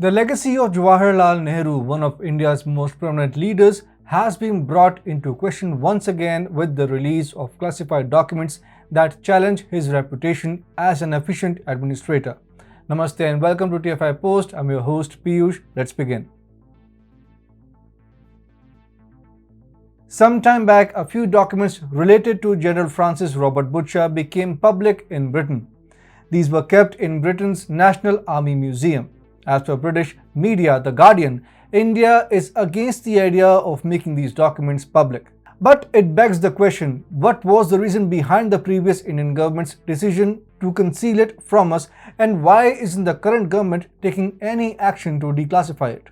The legacy of Jawaharlal Nehru, one of India's most prominent leaders, has been brought into question once again with the release of classified documents that challenge his reputation as an efficient administrator. Namaste and welcome to TFI Post. I'm your host Piyush. Let's begin. Some time back, a few documents related to General Francis Robert Bucher became public in Britain. These were kept in Britain's National Army Museum. As per British media, The Guardian, India is against the idea of making these documents public. But it begs the question, what was the reason behind the previous Indian government's decision to conceal it from us, and why isn't the current government taking any action to declassify it?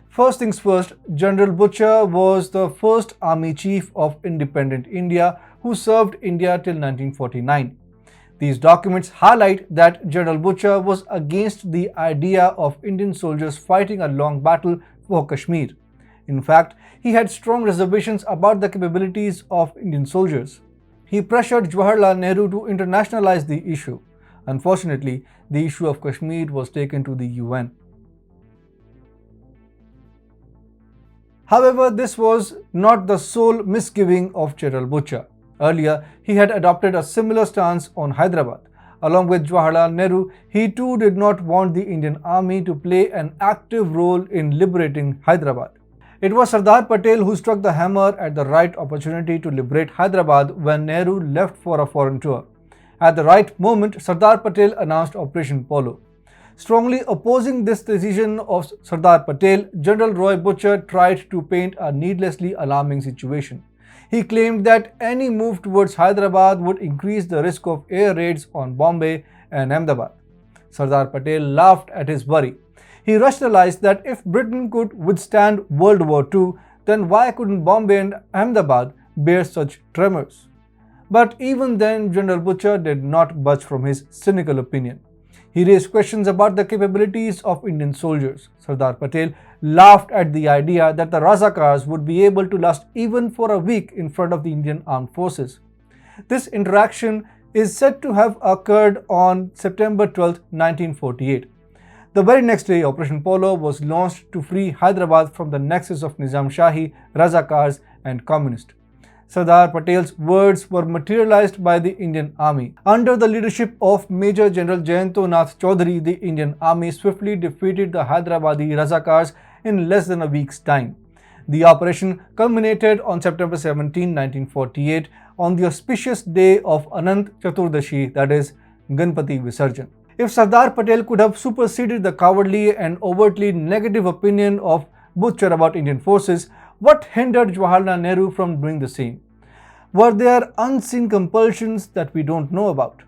First things first, General Bucher was the first army chief of independent India who served India till 1949. These documents highlight that General Bucher was against the idea of Indian soldiers fighting a long battle for Kashmir. In fact, he had strong reservations about the capabilities of Indian soldiers. He pressured Jawaharlal Nehru to internationalize the issue. Unfortunately, the issue of Kashmir was taken to the UN. However, this was not the sole misgiving of General Bucher. Earlier, he had adopted a similar stance on Hyderabad. Along with Jawaharlal Nehru, he too did not want the Indian army to play an active role in liberating Hyderabad. It was Sardar Patel who struck the hammer at the right opportunity to liberate Hyderabad when Nehru left for a foreign tour. At the right moment, Sardar Patel announced Operation Polo. Strongly opposing this decision of Sardar Patel, General Roy Bucher tried to paint a needlessly alarming situation. He claimed that any move towards Hyderabad would increase the risk of air raids on Bombay and Ahmedabad. Sardar Patel laughed at his worry. He rationalized that if Britain could withstand World War II, then why couldn't Bombay and Ahmedabad bear such tremors? But even then, General Bucher did not budge from his cynical opinion. He raised questions about the capabilities of Indian soldiers. Sardar Patel laughed at the idea that the Razakars would be able to last even for a week in front of the Indian armed forces. This interaction is said to have occurred on September 12, 1948. The very next day, Operation Polo was launched to free Hyderabad from the nexus of Nizam Shahi, Razakars and Communists. Sardar Patel's words were materialized by the Indian Army. Under the leadership of Major General Jayanto Nath Chaudhary, the Indian Army swiftly defeated the Hyderabadi Razakars in less than a week's time. The operation culminated on September 17, 1948, on the auspicious day of Anant Chaturdashi, that is, Ganpati Visarjan. If Sardar Patel could have superseded the cowardly and overtly negative opinion of Bucher about Indian forces, what hindered Jawaharlal Nehru from doing the same? Were there unseen compulsions that we don't know about?